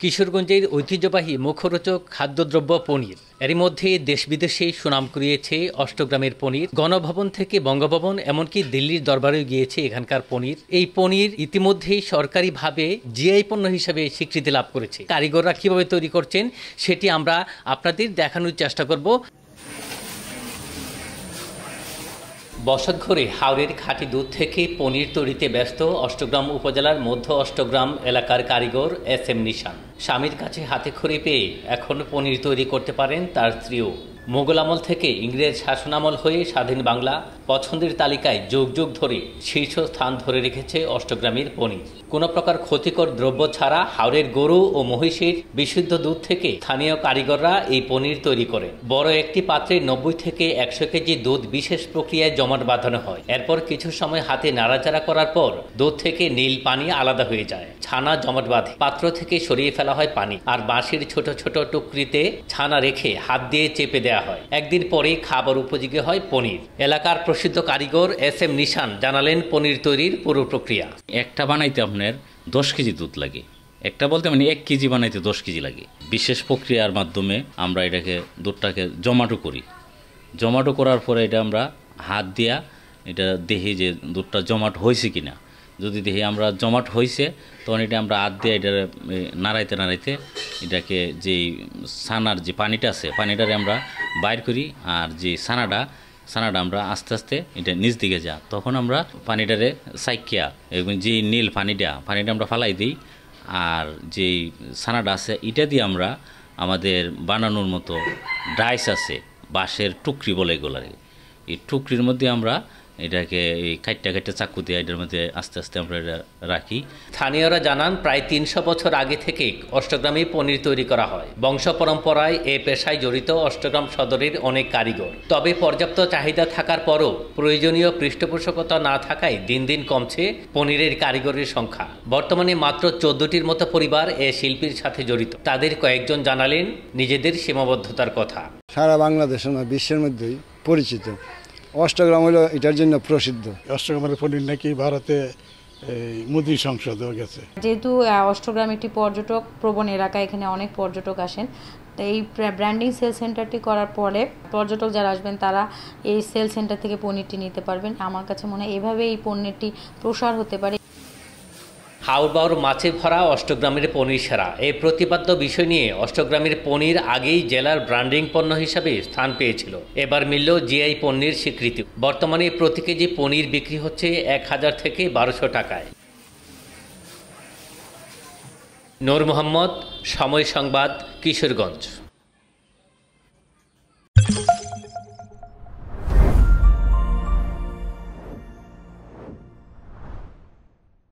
কিশোরগঞ্জের ঐতিহ্যবাহী মুখরোচক খাদ্যদ্রব্য পনির। এরই মধ্যে দেশ বিদেশে সুনাম কুড়িয়েছে অষ্টগ্রামের পনির। গণভবন থেকে বঙ্গভবন এমনকি দিল্লির দরবারেও গিয়েছে এখানকার পনির। এই পনির ইতিমধ্যেই সরকারিভাবে জিআই পণ্য হিসেবে স্বীকৃতি লাভ করেছে। কারিগররা কীভাবে তৈরি করছেন সেটি আমরা আপনাদের দেখানোর চেষ্টা করব। বসতঘরে হাওরের খাঁটি দুধ থেকে পনির তৈরিতে ব্যস্ত অষ্টগ্রাম উপজেলার মধ্য অষ্টগ্রাম এলাকার কারিগর এস.এম. নিশান। স্বামীর কাছে হাতে খড়ি পেয়ে এখন পনির তৈরি করতে পারেন তার স্ত্রীও। মোগল আমল থেকে ইংরেজ শাসনামল হয়ে স্বাধীন বাংলা পছন্দের তালিকায় যুগ যুগ ধরে শীর্ষস্থান ধরে রেখেছে অষ্টগ্রামের পনির। কোনো প্রকার ক্ষতিকর দ্রব্য ছাড়া হাওরের গরু ও মহিষের বিশুদ্ধ দুধ থেকে স্থানীয় কারিগররা এই পনির তৈরি করে। বড় একটি পাত্রে 90 থেকে 100 কেজি দুধ বিশেষ প্রক্রিয়ায় জমাট বাঁধানো হয়। এরপর কিছু সময় হাতে নাড়াচাড়া করার পর দুধ থেকে নীল পানি আলাদা হয়ে যায়। ছানা জমাট বাঁধে, পাত্র থেকে সরিয়ে ফেলা হয় পানি, আর বাঁশের ছোট ছোট টুকরিতে ছানা রেখে হাত দিয়ে চেপে দেওয়া হয়। একদিন পরেই খাবার উপযোগী হয় পনির। এলাকার প্রসিদ্ধ কারিগর এস.এম. নিশান জানালেন পনির তৈরির পুরো প্রক্রিয়া। একটা বানাইতে আপনার 10 কেজি দুধ লাগে। একটা বলতে মানে 1 কেজি বানাইতে 10 কেজি লাগে। বিশেষ প্রক্রিয়ার মাধ্যমে আমরা এটাকে দুধটাকে জমাটো করি। জমাটো করার পরে এটা আমরা হাত দিয়া এটা দেখি যে দুধটা জমাট হয়েছে কিনা। যদি দেখি আমরা জমাট হয়েছে তখন এটা আমরা হাত দিয়ে এটা নাড়াইতে নাড়াইতে এটাকে যেই ছানার যে পানিটা আছে পানিটারে আমরা বাইর করি, আর যে ছানাটা আমরা আস্তে আস্তে এটা নিচ দিকে যা, তখন আমরা পানিটারে সাইকিয়া এবং যে নীল পানিটা আমরা ফালাই দিই। আর যেই ছানাটা আছে এটা দিয়ে আমরা আমাদের বানানোর মতো ডাইস আছে, বাঁশের টুকরি বলে এগুলারে, এই টুকরির মধ্যে আমরা এটাকে এই কাটটা চাকু দিয়ে এটার মধ্যে আস্তে আস্তে আমরা এটা রাখি। স্থানীয়রা জানান প্রায় 300 বছর আগে থেকে অষ্টগ্রামে পনির তৈরি করা হয়। বংশ পরম্পরায় এ পেশায় জড়িত অষ্টগ্রাম সদরের অনেক কারিগর। তবে পর্যাপ্ত চাহিদা থাকার পরও প্রয়োজনীয় পৃষ্ঠপোষকতা না থাকায় দিন দিন কমছে পনিরের কারিগরের সংখ্যা। বর্তমানে মাত্র 14টির মতো পরিবার এ শিল্পীর সাথে জড়িত। তাদের কয়েকজন জানালেন নিজেদের সীমাবদ্ধতার কথা। সারা বাংলাদেশ না বিশ্বের মধ্যেই পরিচিত। অষ্টগ্রাম হলো এটার জন্য প্রসিদ্ধ। অষ্টগ্রামের পনির নাকি ভারতে মোদী সংসদেও গেছে। যেহেতু অষ্টগ্রাম একটি পর্যটক প্রবণ এলাকা, এখানে অনেক পর্যটক আসেন, তো এই ব্র্যান্ডিং সেল সেন্টারটি করার পরে পর্যটক যারা আসবেন তারা এই সেল সেন্টার থেকে পনিরটি নিতে পারবেন। আমার কাছে মনে হয় এভাবে এই পণ্যটি প্রসার হতে পারে। হাওড় মাছে ভরা অষ্টগ্রামের পনির সেরা, এই প্রতিপাদ্য বিষয় নিয়ে অষ্টগ্রামের পনির আগেই জেলার ব্র্যান্ডিং পণ্য হিসাবে স্থান পেয়েছিল। এবার মিলল জিআই পণ্যের স্বীকৃতি। বর্তমানে প্রতি কেজি পনির বিক্রি হচ্ছে 1000 থেকে 1200 টাকায়। নূর মোহাম্মদ, সময় সংবাদ, কিশোরগঞ্জ।